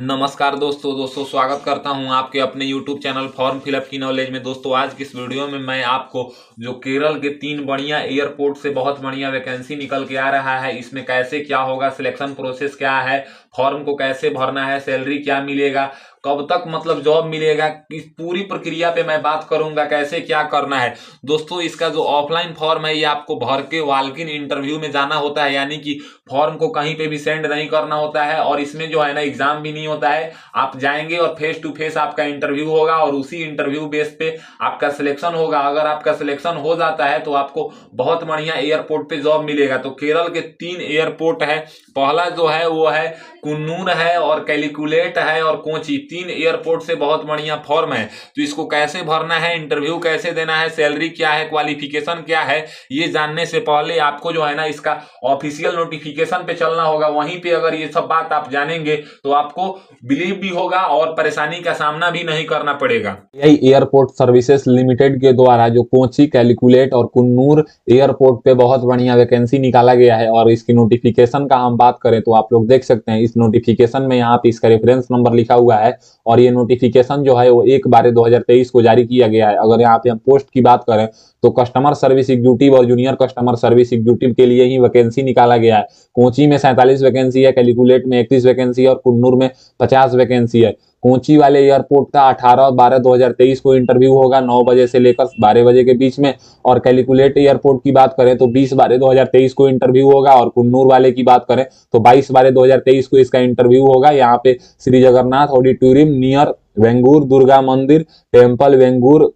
नमस्कार दोस्तों स्वागत करता हूं आपके अपने YouTube चैनल फॉर्म फिलअप की नॉलेज में। दोस्तों आज की इस वीडियो में मैं आपको जो केरल के 3 बढ़िया एयरपोर्ट से बहुत बढ़िया वैकेंसी निकल के आ रहा है, इसमें कैसे क्या होगा, सिलेक्शन प्रोसेस क्या है, फॉर्म को कैसे भरना है, सैलरी क्या मिलेगा, कब तक मतलब जॉब मिलेगा, इस पूरी प्रक्रिया पे मैं बात करूंगा कैसे क्या करना है। दोस्तों इसका जो ऑफलाइन फॉर्म है ये आपको भर के वॉक इन इंटरव्यू में जाना होता है, यानी कि फॉर्म को कहीं पे भी सेंड नहीं करना होता है और इसमें जो है ना एग्जाम भी नहीं होता है। आप जाएंगे और फेस टू फेस आपका इंटरव्यू होगा और उसी इंटरव्यू बेस पे आपका सिलेक्शन होगा। अगर आपका सिलेक्शन हो जाता है तो आपको बहुत बढ़िया एयरपोर्ट पे जॉब मिलेगा। तो केरल के 3 एयरपोर्ट है, पहला जो है वो है कुन्नूर है और कैलिकुलेट है और कोची। 3 एयरपोर्ट से बहुत बढ़िया फॉर्म है। तो इसको कैसे भरना है, इंटरव्यू कैसे देना है, सैलरी क्या है, क्वालिफिकेशन क्या है, ये जानने से पहले आपको जो है ना इसका ऑफिशियल नोटिफिकेशन पे चलना होगा। वहीं पे अगर ये सब बात आप जानेंगे तो आपको बिलीव भी होगा और परेशानी का सामना भी नहीं करना पड़ेगा। यही एयरपोर्ट सर्विसेज लिमिटेड के द्वारा जो कोची, कैलकुलेट और कुन्नूर एयरपोर्ट पे बहुत बढ़िया वैकेंसी निकाला गया है और इसकी नोटिफिकेशन का हम बात करें तो आप लोग देख सकते हैं इस नोटिफिकेशन में यहाँ पे इसका रेफरेंस नंबर लिखा हुआ है और ये नोटिफिकेशन जो है वो 1/12/2023 को जारी किया गया है। अगर यहाँ पे हम पोस्ट की बात करें तो कस्टमर सर्विस एग्जीक्यूटिव और जूनियर कस्टमर सर्विस एग्जीक्यूटिव के लिए ही वैकेंसी निकाला गया है। कोची में 47 वैकेंसी है, कैलकुलेट में 31 वैकेंसी है और कुन्नूर में 50 वैकेंसी है। कोची वाले एयरपोर्ट का 18/12/2023 को इंटरव्यू होगा 9 बजे से लेकर 12 बजे के बीच में। और कैलकुलेट एयरपोर्ट की बात करें तो 20/12/2023 को इंटरव्यू होगा और कुन्नूर वाले की बात करें तो 22/12/2023 को इसका इंटरव्यू होगा। यहाँ पे श्री जगन्नाथ ऑडिटोरियम नियर वेंगूर दुर्गा मंदिर टेम्पल वेंगूर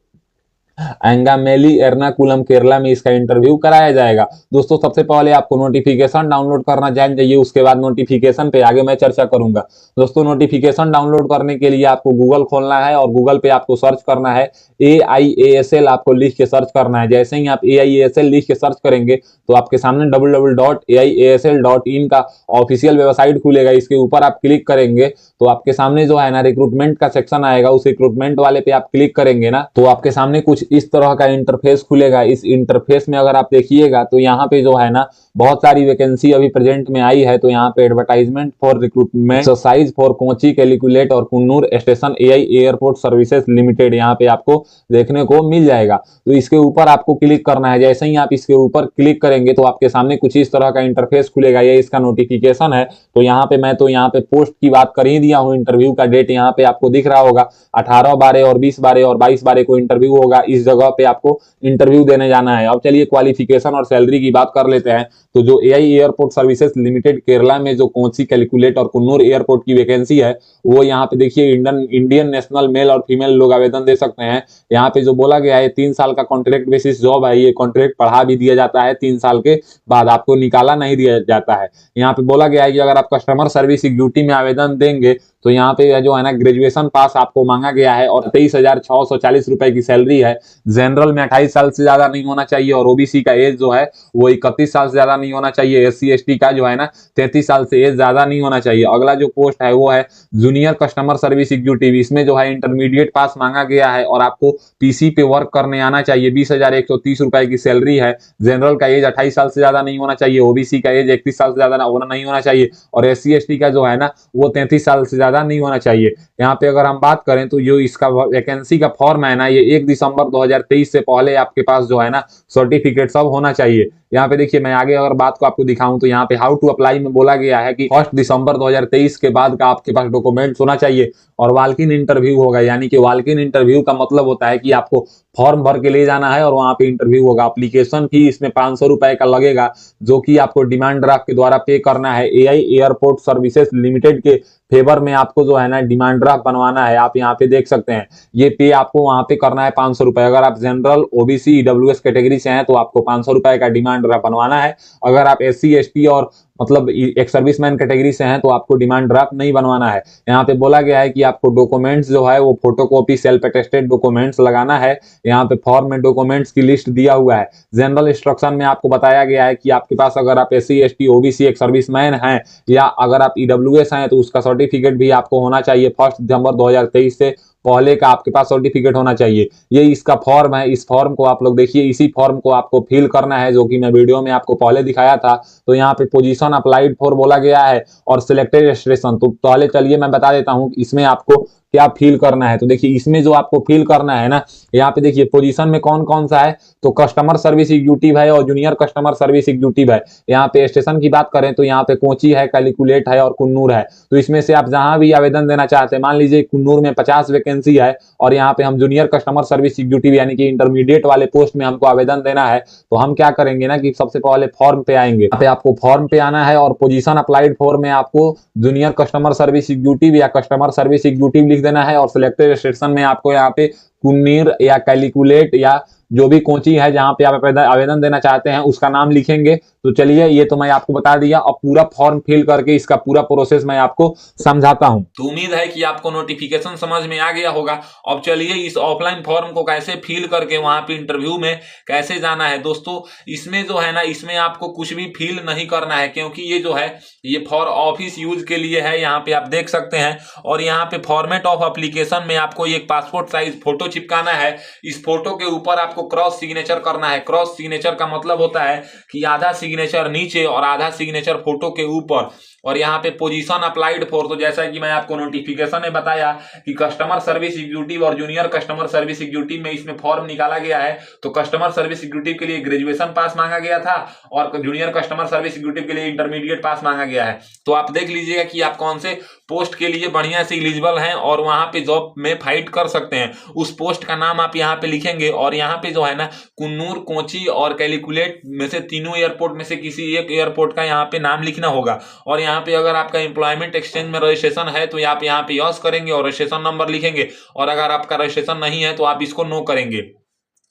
एंगामेली एर्नाकुलम केरला में इसका इंटरव्यू कराया जाएगा। दोस्तों सबसे पहले आपको नोटिफिकेशन डाउनलोड करना जान जाइए, उसके बाद नोटिफिकेशन पे आगे मैं चर्चा करूंगा। दोस्तों नोटिफिकेशन डाउनलोड करने के लिए आपको गूगल खोलना है और गूगल पे आपको सर्च करना है AIASL, आपको लिख के सर्च करना है। जैसे ही आप AIASL लिख के सर्च करेंगे तो आपके सामने www.aiasl.in का ऑफिशियल वेबसाइट खुलेगा। इसके ऊपर आप क्लिक करेंगे तो आपके सामने जो है ना रिक्रूटमेंट का सेक्शन आएगा। उस रिक्रूटमेंट वाले पे आप क्लिक करेंगे ना तो आपके सामने कुछ इस तरह का इंटरफेस खुलेगा। इस इंटरफेस में अगर आप देखिएगा तो यहाँ पे जो है ना बहुत सारी वैकेंसी अभी प्रेजेंट में आई है। तो यहाँ पे advertisement for recruitment exercise for Kochi, Calicut और Kannur station AI airport services limited यहाँ पे आपको देखने को मिल जाएगा। तो इसके ऊपर आपको क्लिक करना है। जैसे ही आप इसके ऊपर क्लिक करेंगे तो आपके सामने कुछ इस तरह का इंटरफेस खुलेगा। ये इसका नोटिफिकेशन है। तो यहाँ पे मैं तो यहाँ पे पोस्ट की बात कर ही दिया हूँ। इंटरव्यू का डेट यहाँ पे आपको दिख रहा होगा, 18/12 और 20/12 और 22/12 को इंटरव्यू होगा। इस जगह पे आपको इंटरव्यू देने जाना है। अब चलिए क्वालिफिकेशन और सैलरी की बात कर लेते हैं। तो जो AI airport services limited Kerala में जो कोची, कैलकुलेट और कुन्नूर एयरपोर्ट की वैकेंसी है वो यहाँ पे देखिए इंडियन नेशनल मेल और फीमेल लोग आवेदन दे सकते हैं। यहाँ पे जो बोला गया है 3 साल का कॉन्ट्रैक्ट बेसिस जॉब है। ये कॉन्ट्रैक्ट बढ़ा भी दिया जाता है 3 साल के बाद, आपको निकाला नहीं दिया जाता है। यहाँ पे बोला गया है कि अगर आप कस्टमर सर्विस एग्जीक्यूटिव में आवेदन देंगे तो यहाँ पे जो है ना ग्रेजुएशन पास आपको मांगा गया है और 23,640 रुपए की सैलरी है। जनरल में 28 साल से ज्यादा नहीं होना चाहिए और OBC का एज जो है वो 31 साल से ज्यादा नहीं होना चाहिए। SC ST का जो है ना 33 साल से एज ज्यादा नहीं होना चाहिए। अगला जो पोस्ट है वो है जूनियर कस्टमर सर्विस एग्जीक्यूटिव। इसमें जो है इंटरमीडिएट पास मांगा गया है और आपको PC पे वर्क करने आना चाहिए। 20,130 रुपए की सैलरी है। जनरल का एज 28 साल से ज्यादा नहीं होना चाहिए, OBC का एज 31 साल से ज्यादा नहीं होना चाहिए और SC ST का जो है ना वो 33 साल से ज्यादा नहीं होना चाहिए। यहाँ पे अगर हम बात करें तो जो इसका वैकेंसी का फॉर्म है ना ये 1 दिसंबर 2023 से पहले आपके पास जो है ना सर्टिफिकेट सब होना चाहिए। यहाँ पे देखिए मैं आगे अगर बात को आपको दिखाऊं तो यहाँ पे हाउ टू अप्लाई में बोला गया है कि 1 दिसंबर 2023 के बाद का आपके पास डॉक्यूमेंट्स होना चाहिए और वॉक इन इंटरव्यू होगा। यानी कि वॉक इन इंटरव्यू का मतलब होता है कि आपको फॉर्म भर के ले जाना है और वहां पे इंटरव्यू होगा। एप्लीकेशन फी इसमें 500 रुपए का लगेगा जो कि आपको डिमांड ड्राफ्ट के द्वारा पे करना है। AI एयरपोर्ट सर्विसेज लिमिटेड के फेवर में आपको जो है ना डिमांड ड्राफ्ट बनवाना है। आप यहाँ पे देख सकते हैं ये पे आपको वहां पे करना है 500 रुपए। अगर आप जनरल, OBC, EWS कैटेगरी से हैं तो आपको 500 रुपए का डिमांड ड्राफ्ट बनवाना है। अगर आप SC ST और मतलब एक सर्विसमैन कैटेगरी से हैं तो आपको डिमांड ड्राफ्ट नहीं बनवाना है। यहाँ पे बोला गया है कि आपको डॉक्यूमेंट्स जो है वो फोटोकॉपी सेल्फ अटेस्टेड डॉक्यूमेंट्स लगाना है। यहाँ पे फॉर्म में डॉक्यूमेंट्स की लिस्ट दिया हुआ है। जनरल इंस्ट्रक्शन में आपको बताया गया है कि आपके पास अगर आप SC ST OBC एक सर्विसमैन हैं या अगर आप EWS हैं तो उसका सर्टिफिकेट भी आपको होना चाहिए 1 दिसंबर 2023 से पहले का आपके पास सर्टिफिकेट होना चाहिए। ये इसका फॉर्म है, इस फॉर्म को आप लोग देखिए, इसी फॉर्म को आपको फिल करना है जो कि मैं वीडियो में आपको पहले दिखाया था। तो यहाँ पे पोजीशन अप्लाइड फॉर बोला गया है और सिलेक्टेड स्टेशन। तो पहले चलिए मैं बता देता हूँ इसमें आपको क्या फील करना है। तो देखिए इसमें जो आपको फील करना है ना, यहाँ पे देखिए पोजीशन में कौन कौन सा है, तो कस्टमर सर्विस एग्जीक्यूटिव है और जूनियर कस्टमर सर्विस एग्जीक्यूटिव है। यहाँ पे स्टेशन की बात करें तो यहाँ पे कोची है, कैलकुलेट है और कुन्नूर है। तो इसमें से आप जहां भी आवेदन देना चाहते हैं, मान लीजिए कुन्नूर में 50 वैकेंसी है और यहाँ पे हम जूनियर कस्टमर सर्विस एग्जीक्यूटिव यानी कि इंटरमीडिएट वाले पोस्ट में हमको आवेदन देना है, तो हम क्या करेंगे ना कि सबसे पहले फॉर्म पे आएंगे। यहाँ पे आपको फॉर्म पे आना है और पोजीशन अप्लाइड फॉर में आपको जूनियर कस्टमर सर्विस एग्जीक्यूटिव या कस्टमर सर्विस एग्जीक्यूटिव लिख देना है और सिलेक्टेड स्टेशन में आपको यहाँ पे कुन्नीर या कैलकुलेट या जो भी कोचिंग है जहां पे आप आवेदन देना चाहते हैं उसका नाम लिखेंगे। तो चलिए ये तो मैं आपको बता दिया, अब पूरा फॉर्म फिल करके इसका पूरा प्रोसेस मैं आपको समझाता हूं। तो उम्मीद है कि आपको नोटिफिकेशन समझ में आ गया होगा। अब चलिए इस ऑफलाइन फॉर्म को कैसे फिल करके वहां पे इंटरव्यू में कैसे जाना है। दोस्तों इसमें जो है ना, इसमें आपको कुछ भी फिल नहीं करना है, क्योंकि ये जो है ये फॉर ऑफिस यूज के लिए है। यहाँ पे आप देख सकते हैं और यहाँ पे फॉर्मेट ऑफ एप्लीकेशन में आपको एक पासपोर्ट साइज फोटो चिपकाना है। इस फोटो के ऊपर आपको क्रॉस सिग्नेचर करना है। क्रॉस सिग्नेचर का मतलब होता है कि आधा सिग्नेचर नीचे और आधा सिग्नेचर फोटो के ऊपर। और यहाँ पे पोजीशन अप्लाइड फॉर, तो जैसा कि मैं आपको नोटिफिकेशन में बताया कि कस्टमर सर्विस एग्जीक्यूटिव और जूनियर कस्टमर सर्विस एग्जीक्यूटिव में इसमें फॉर्म निकाला गया है। तो कस्टमर सर्विस एग्जीक्यूटिव के लिए ग्रेजुएशन पास मांगा गया था और जूनियर कस्टमर सर्विस एग्जीक्यूटिव के लिए इंटरमीडिएट पास मांगा गया है। तो आप देख लीजिएगा कि आप कौन से पोस्ट के लिए बढ़िया से एलिजिबल हैं और वहां पे जॉब में फाइट कर सकते हैं। उस पोस्ट का नाम आप यहाँ पे लिखेंगे और यहाँ पे जो है ना कुन्नूर, कोची और कैलकुलेट में से तीनों एयरपोर्ट में से किसी एक एयरपोर्ट का यहाँ पे नाम लिखना होगा। और यहाँ पे अगर आपका एम्प्लॉयमेंट एक्सचेंज में रजिस्ट्रेशन है तो आप यहाँ पे यस करेंगे और रजिस्ट्रेशन नंबर लिखेंगे, और अगर आपका रजिस्ट्रेशन नहीं है तो आप इसको नो करेंगे।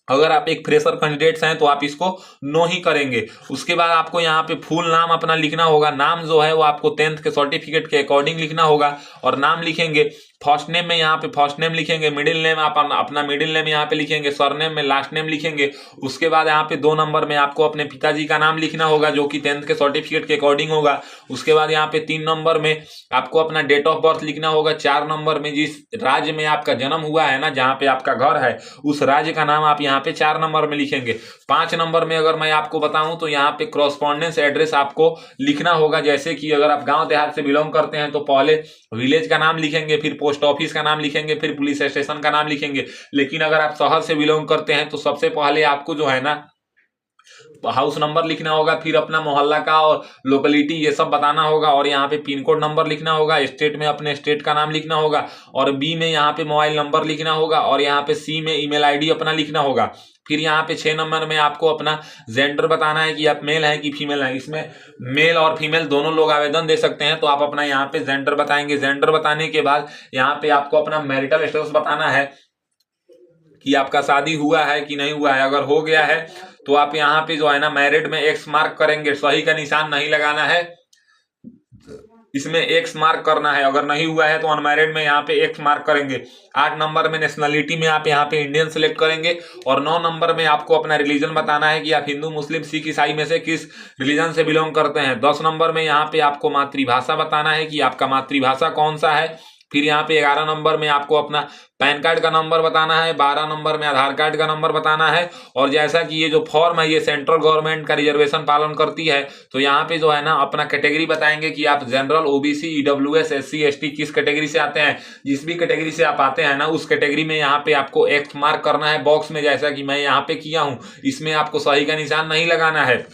अगर आप एक फ्रेशर कैंडिडेट्स हैं तो आप इसको नो ही करेंगे। उसके बाद आपको यहाँ पे फुल नाम अपना लिखना होगा। नाम जो है वो आपको 10th के सर्टिफिकेट के अकॉर्डिंग लिखना होगा और नाम लिखेंगे। फर्स्ट नेम में यहाँ पे फर्स्ट नेम लिखेंगे, मिडिल नेम आप अपना मिडिल नेम यहाँ पे लिखेंगे, सरनेम में लास्ट नेम लिखेंगे। उसके बाद यहाँ पे 2 नंबर में आपको अपने पिताजी का नाम लिखना होगा जो कि 10th के सर्टिफिकेट के अकॉर्डिंग होगा। उसके बाद यहाँ पे 3 नंबर में आपको अपना डेट ऑफ बर्थ लिखना होगा। 4 नंबर में जिस राज्य में आपका जन्म हुआ है ना, जहाँ पे आपका घर है, उस राज्य का नाम आप यहाँ पे 4 नंबर में लिखेंगे। 5 नंबर में अगर मैं आपको बताऊं तो यहाँ पे कॉरेस्पॉन्डेंस एड्रेस आपको लिखना होगा। जैसे कि अगर आप गांव देहात से बिलोंग करते हैं तो पहले विलेज का नाम लिखेंगे, फिर पोस्ट ऑफिस का नाम लिखेंगे, फिर पुलिस स्टेशन का नाम लिखेंगे। लेकिन अगर आप शहर से बिलोंग करते हैं तो सबसे पहले आपको जो है ना हाउस नंबर लिखना होगा, फिर अपना मोहल्ला का और लोकेलिटी ये सब बताना होगा, और यहाँ पे पिन कोड नंबर लिखना होगा। स्टेट में अपने स्टेट का नाम लिखना होगा, और बी में यहाँ पे मोबाइल नंबर लिखना होगा, और यहाँ पे सी में ईमेल आईडी अपना लिखना होगा। फिर यहाँ पे 6 नंबर में आपको अपना जेंडर बताना है कि आप मेल हैं कि फीमेल हैं। इसमें मेल और फीमेल दोनों लोग आवेदन दे सकते हैं, तो आप अपना यहाँ पे जेंडर बताएंगे। जेंडर बताने के बाद यहाँ पे आपको अपना मैरिटल स्टेटस बताना है कि आपका शादी हुआ है कि नहीं हुआ है। अगर हो गया है तो आप यहाँ पे जो है ना मैरिड में एक्स मार्क करेंगे, सही का निशान नहीं लगाना है, इसमें एक्स मार्क करना है। अगर नहीं हुआ है तो अनमैरिड में यहाँ पे एक्स मार्क करेंगे। 8 नंबर में नेशनलिटी में आप यहाँ पे इंडियन सेलेक्ट करेंगे, और 9 नंबर में आपको अपना रिलीजन बताना है कि आप हिंदू, मुस्लिम, सिख, ईसाई में से किस रिलीजन से बिलोंग करते हैं। 10 नंबर में यहाँ पे आपको मातृभाषा बताना है कि आपका मातृभाषा कौन सा है। फिर यहाँ पे 11 नंबर में आपको अपना पैन कार्ड का नंबर बताना है। 12 नंबर में आधार कार्ड का नंबर बताना है। और जैसा कि ये जो फॉर्म है ये सेंट्रल गवर्नमेंट का रिजर्वेशन पालन करती है, तो यहाँ पे जो है ना अपना कैटेगरी बताएंगे कि आप general, OBC, EWS, SC, ST किस कैटेगरी से आते हैं। जिस भी कैटेगरी से आप आते हैं ना उस कैटेगरी में यहाँ पे आपको एक्स मार्क करना है बॉक्स में, जैसा कि मैं यहाँ पे किया हूँ। इसमें आपको सही का निशान नहीं लगाना है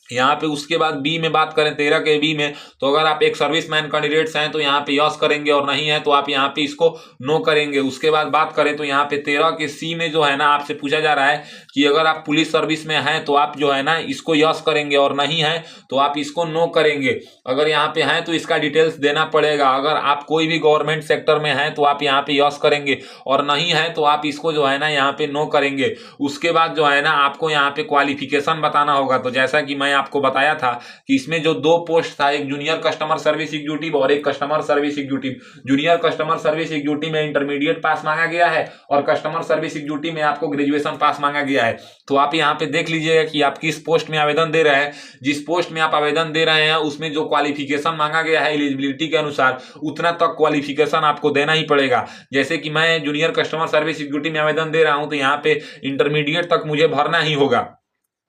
यहाँ पे। उसके बाद बी में बात करें 13 के बी में, तो अगर आप एक सर्विसमैन कैंडिडेट्स हैं तो यहाँ पे यस करेंगे, और नहीं है तो आप यहाँ पे इसको नो करेंगे। उसके बाद बात करें तो यहाँ पे 13 के सी में जो है ना आपसे पूछा जा रहा है कि अगर आप पुलिस सर्विस में हैं तो आप जो है ना इसको यस करेंगे, और नहीं है तो आप इसको नो करेंगे। अगर यहाँ पे हैं तो इसका डिटेल्स देना पड़ेगा। अगर आप कोई भी गवर्नमेंट सेक्टर में हैं तो आप यहाँ पे यस करेंगे, और नहीं है तो आप इसको जो है ना यहाँ पे नो करेंगे। उसके बाद जो है ना आपको यहाँ पे क्वालिफिकेशन बताना होगा। तो जैसा कि मैं आपको बताया था कि इसमें जो 2 पोस्ट था, एक जूनियर कस्टमर सर्विस एग्जीक्यूटिव और एक customer service executive. Junior customer service executive में इंटरमीडिएट पास मांगा गया है और कस्टमर सर्विस एग्जीक्यूटिव में आपको ग्रेजुएशन पास मांगा गया है। तो आप यहाँ पे देख लीजिएगा कि आप किस पोस्ट में आवेदन दे रहे हैं। जिस पोस्ट में आप आवेदन दे रहे हैं उसमें जो क्वालिफिकेशन मांगा गया है एलिजिबिलिटी के अनुसार, उतना तक क्वालिफिकेशन आपको देना ही पड़ेगा। जैसे कि मैं जूनियर कस्टमर सर्विस एग्जीक्यूटिव में आवेदन दे रहा हूं तो यहाँ पे इंटरमीडिएट तक मुझे भरना ही होगा।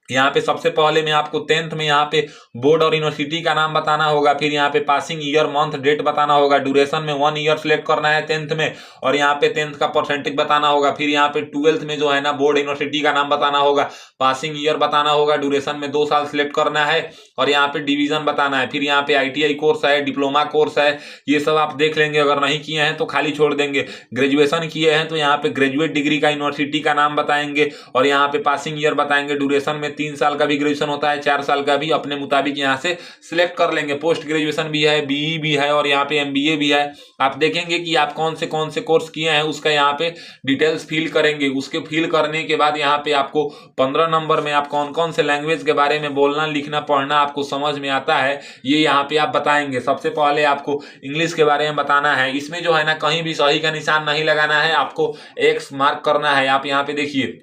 यहाँ पे सबसे पहले में आपको 10th में यहाँ पे बोर्ड और यूनिवर्सिटी का नाम बताना होगा, फिर यहाँ पे पासिंग ईयर मंथ डेट बताना होगा, ड्यूरेशन में 1 ईयर सिलेक्ट करना है 10th में, और यहाँ पे 10th का परसेंटेज बताना होगा। फिर यहाँ पे 12th में जो है ना बोर्ड यूनिवर्सिटी का नाम बताना होगा, पासिंग ईयर बताना होगा, ड्यूरेशन में 2 साल सिलेक्ट करना है और यहाँ पे डिवीजन बताना है। फिर यहाँ पे ITI कोर्स है, डिप्लोमा कोर्स है, ये सब आप देख लेंगे। अगर नहीं किए हैं तो खाली छोड़ देंगे। ग्रेजुएशन किए हैं तो यहाँ पे ग्रेजुएट डिग्री का यूनिवर्सिटी का नाम बताएंगे और यहाँ पे पासिंग ईयर बताएंगे। ड्यूरेशन में 3 साल का भी ग्रेजुएशन होता है, 4 साल का भी, अपने मुताबिक यहाँ से सिलेक्ट कर लेंगे। पोस्ट ग्रेजुएशन भी है, BE भी है और यहाँ पे MBA भी है। आप देखेंगे कि आप कौन से कोर्स किए हैं उसका यहाँ पे डिटेल्स फिल करेंगे। उसके फिल करने के बाद यहाँ पे आपको 15 नंबर में आप कौन कौन से लैंग्वेज के बारे में बोलना, लिखना, पढ़ना आपको समझ में आता है, ये यहाँ पे आप बताएंगे। सबसे पहले आपको इंग्लिश के बारे में बताना है। इसमें जो है ना कहीं भी सही का निशान नहीं लगाना है, आपको X मार्क करना है। आप यहाँ पे देखिए,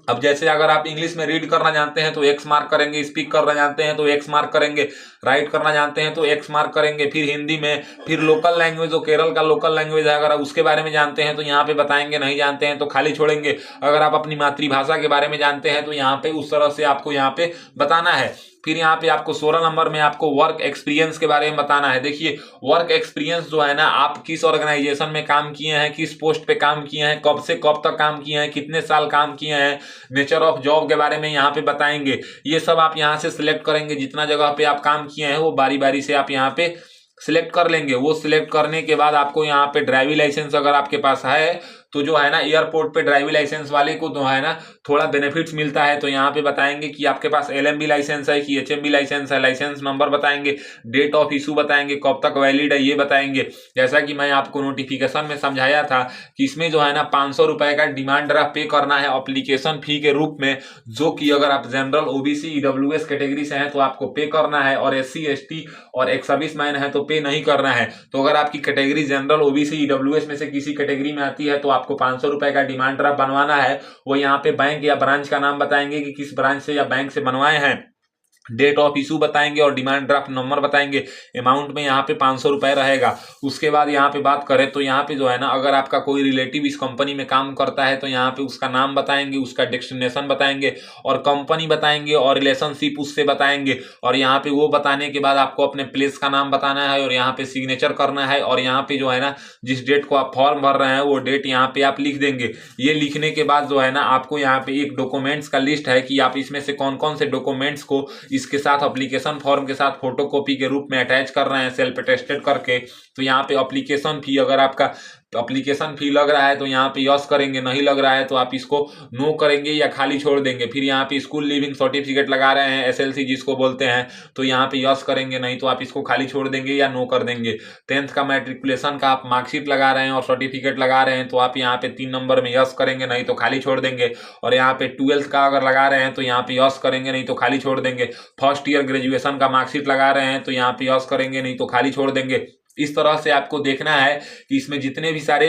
अब जैसे अगर आप इंग्लिश में रीड करना जानते हैं तो X मार्क करेंगे, स्पीक करना जानते हैं तो X मार्क करेंगे, राइट करना जानते हैं तो X मार्क करेंगे। फिर हिंदी में, फिर लोकल लैंग्वेज, जो केरल का लोकल लैंग्वेज है, अगर आप उसके बारे में जानते हैं तो यहाँ पे बताएंगे, नहीं जानते हैं तो खाली छोड़ेंगे। अगर आप अपनी मातृभाषा के बारे में जानते हैं तो यहाँ पे उस तरह से आपको यहाँ पे बताना है। फिर यहाँ पे आपको 16 नंबर में आपको वर्क एक्सपीरियंस के बारे में बताना है। देखिए, वर्क एक्सपीरियंस जो है ना, आप किस ऑर्गेनाइजेशन में काम किए हैं, किस पोस्ट पे काम किए हैं, कब से कब तक काम किए हैं, कितने साल काम किए हैं, नेचर ऑफ जॉब के बारे में यहाँ पे बताएंगे। ये सब आप यहाँ से सिलेक्ट करेंगे। जितना जगह पे आप काम किए हैं वो बारी बारी से आप यहाँ पे सिलेक्ट कर लेंगे। वो सिलेक्ट करने के बाद आपको यहाँ पे ड्राइविंग लाइसेंस अगर आपके पास है तो जो है ना एयरपोर्ट पे ड्राइविंग लाइसेंस वाले को जो है ना थोड़ा बेनिफिट्स मिलता है। तो यहाँ पे बताएंगे कि आपके पास LMB लाइसेंस है कि HMB लाइसेंस है, लाइसेंस नंबर बताएंगे, डेट ऑफ इशू बताएंगे, कब तक वैलिड है ये बताएंगे। जैसा कि मैं आपको नोटिफिकेशन में समझाया था कि इसमें जो है ना 500 रुपए का डिमांड ड्राफ्ट पे करना है एप्लीकेशन फी के रूप में, जो कि अगर आप जनरल, OBC, EWS कैटेगरी से हैं तो आपको पे करना है, और SC, ST और एक्स सर्विस मैन है तो पे नहीं करना है। तो अगर आपकी कैटेगरी जनरल, OBC, EWS में से किसी कैटेगरी में आती है तो आपको 500 रुपए का डिमांड ड्राफ्ट बनवाना है। वो यहाँ पे बैंक या ब्रांच का नाम बताएंगे कि किस ब्रांच से या बैंक से बनवाए हैं, डेट ऑफ इशू बताएंगे और डिमांड ड्राफ्ट नंबर बताएंगे। अमाउंट में यहाँ पे 500 रुपए रहेगा। उसके बाद यहाँ पे बात करें तो यहाँ पे जो है ना, अगर आपका कोई रिलेटिव इस कंपनी में काम करता है तो यहाँ पे उसका नाम बताएंगे, उसका डेस्टिनेशन बताएंगे और कंपनी बताएंगे और रिलेशनशिप उससे बताएंगे। और यहाँ पे वो बताने के बाद आपको अपने प्लेस का नाम बताना है और यहाँ पे सिग्नेचर करना है। और यहाँ पे जो है ना, जिस डेट को आप फॉर्म भर रहे हैं वो डेट यहाँ पे आप लिख देंगे। ये लिखने के बाद जो है ना, आपको यहाँ पे एक डॉक्यूमेंट्स का लिस्ट है कि आप इसमें से कौन कौन से डॉक्यूमेंट्स को इसके साथ एप्लीकेशन फॉर्म के साथ फोटोकॉपी के रूप में अटैच कर रहे हैं सेल्फ अटेस्टेड करके। तो यहाँ पे एप्लीकेशन फी, अगर आपका एप्लीकेशन फी लग रहा है तो यहाँ पे यस करेंगे, नहीं लग रहा है तो आप इसको नो करेंगे या खाली छोड़ देंगे। फिर यहाँ पे स्कूल लिविंग सर्टिफिकेट लगा रहे हैं, SLC जिसको बोलते हैं, तो यहाँ पे यस करेंगे, नहीं तो आप इसको खाली छोड़ देंगे या नो कर देंगे। 10th का मैट्रिकुलेशन का आप मार्कशीट लगा रहे हैं और सर्टिफिकेट लगा रहे हैं तो आप यहाँ पे 3 नंबर में यस करेंगे, नहीं तो खाली छोड़ देंगे। और यहाँ पे 12th का अगर लगा रहे हैं तो यहाँ पे यस करेंगे, नहीं तो खाली छोड़ देंगे। फर्स्ट ईयर ग्रेजुएशन का मार्कशीट लगा रहे हैं तो यहाँ पे यस करेंगे, नहीं तो खाली छोड़ देंगे। इस तरह से आपको देखना है कि इसमें जितने भी सारे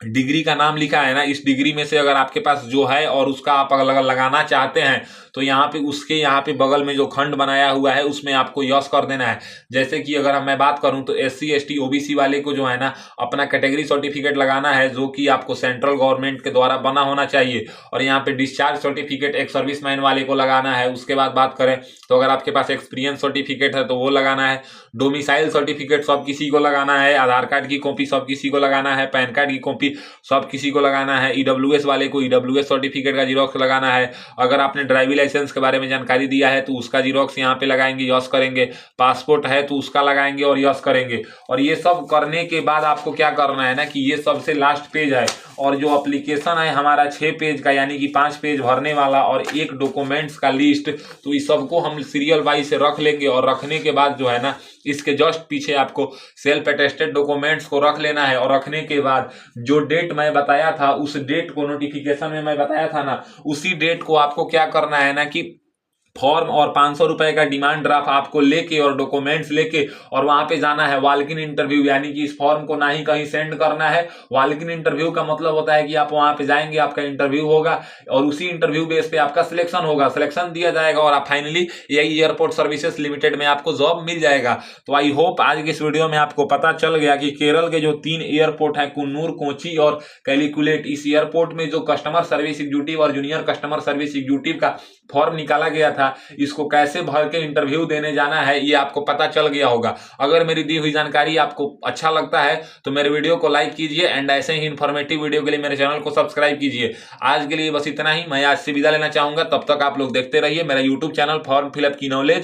डिग्री का नाम लिखा है ना, इस डिग्री में से अगर आपके पास जो है और उसका आप अगर लगाना चाहते हैं तो यहाँ पे उसके यहाँ पे बगल में जो खंड बनाया हुआ है उसमें आपको यस कर देना है। जैसे कि अगर मैं बात करूं तो SC, ST, OBC वाले को जो है ना अपना कैटेगरी सर्टिफिकेट लगाना है, जो कि आपको सेंट्रल गवर्नमेंट के द्वारा बना होना चाहिए। और यहाँ पे डिस्चार्ज सर्टिफिकेट एक सर्विस मैन वाले को लगाना है। उसके बाद बात करें तो अगर आपके पास एक्सपीरियंस सर्टिफिकेट है तो वो लगाना है। डोमिसाइल सर्टिफिकेट सब किसी को लगाना है। आधार कार्ड की कॉपी सब किसी को लगाना है। पैन कार्ड की कॉपी सब किसी को लगाना है। EWS वाले को EWS सर्टिफिकेट का जीरोक्स लगाना है। अगर आपने ड्राइविंग लाइसेंस के बारे में जानकारी दिया है तो उसका जीरोक्स यहाँ पे लगाएंगे, यस करेंगे। पासपोर्ट है तो उसका लगाएंगे और यस करेंगे। और ये सब करने के बाद आपको क्या करना है ना कि ये सबसे लास्ट पेज है और जो एप्लीकेशन है हमारा 6 पेज का, यानी कि 5 पेज भरने वाला और एक डॉक्यूमेंट्स का लिस्ट। तो इस सबको हम सीरियल वाइज से रख लेंगे और रखने के बाद जो है ना इसके जस्ट पीछे आपको सेल्फ अटेस्टेड डॉक्यूमेंट्स को रख लेना है। और रखने के बाद जो डेट मैं बताया था उस डेट को, नोटिफिकेशन में मैं बताया था ना, उसी डेट को आपको क्या करना है ना कि फॉर्म और 500 रुपए का डिमांड ड्राफ्ट आपको लेके और डॉक्यूमेंट्स लेके और वहां पे जाना है वॉक इन इंटरव्यू, यानी कि इस फॉर्म को ना ही कहीं सेंड करना है। वॉक इन इंटरव्यू का मतलब होता है कि आप वहां पे जाएंगे, आपका इंटरव्यू होगा और उसी इंटरव्यू बेस पे आपका सिलेक्शन होगा, सिलेक्शन दिया जाएगा और आप फाइनली यही एयरपोर्ट सर्विसेज लिमिटेड में आपको जॉब मिल जाएगा। तो आई होप आज की इस वीडियो में आपको पता चल गया कि केरल के जो 3 एयरपोर्ट हैं, कुन्नूर, कोची और कैलिकुलेट, इस एयरपोर्ट में जो कस्टमर सर्विस एग्जीक्यूटिव और जूनियर कस्टमर सर्विस एग्जीक्यूटिव का फॉर्म निकाला गया था, इसको कैसे भर के इंटरव्यू देने जाना है ये आपको पता चल गया होगा। अगर मेरी दी हुई जानकारी आपको अच्छा लगता है तो मेरे वीडियो को लाइक कीजिए एंड ऐसे ही इन्फॉर्मेटिव वीडियो के लिए मेरे चैनल को सब्सक्राइब कीजिए। आज के लिए बस इतना ही, मैं आज से विदा लेना चाहूंगा। तब तक आप लोग देखते रहिए मेरा यूट्यूब चैनल फॉर्म फिलअप की नॉलेज।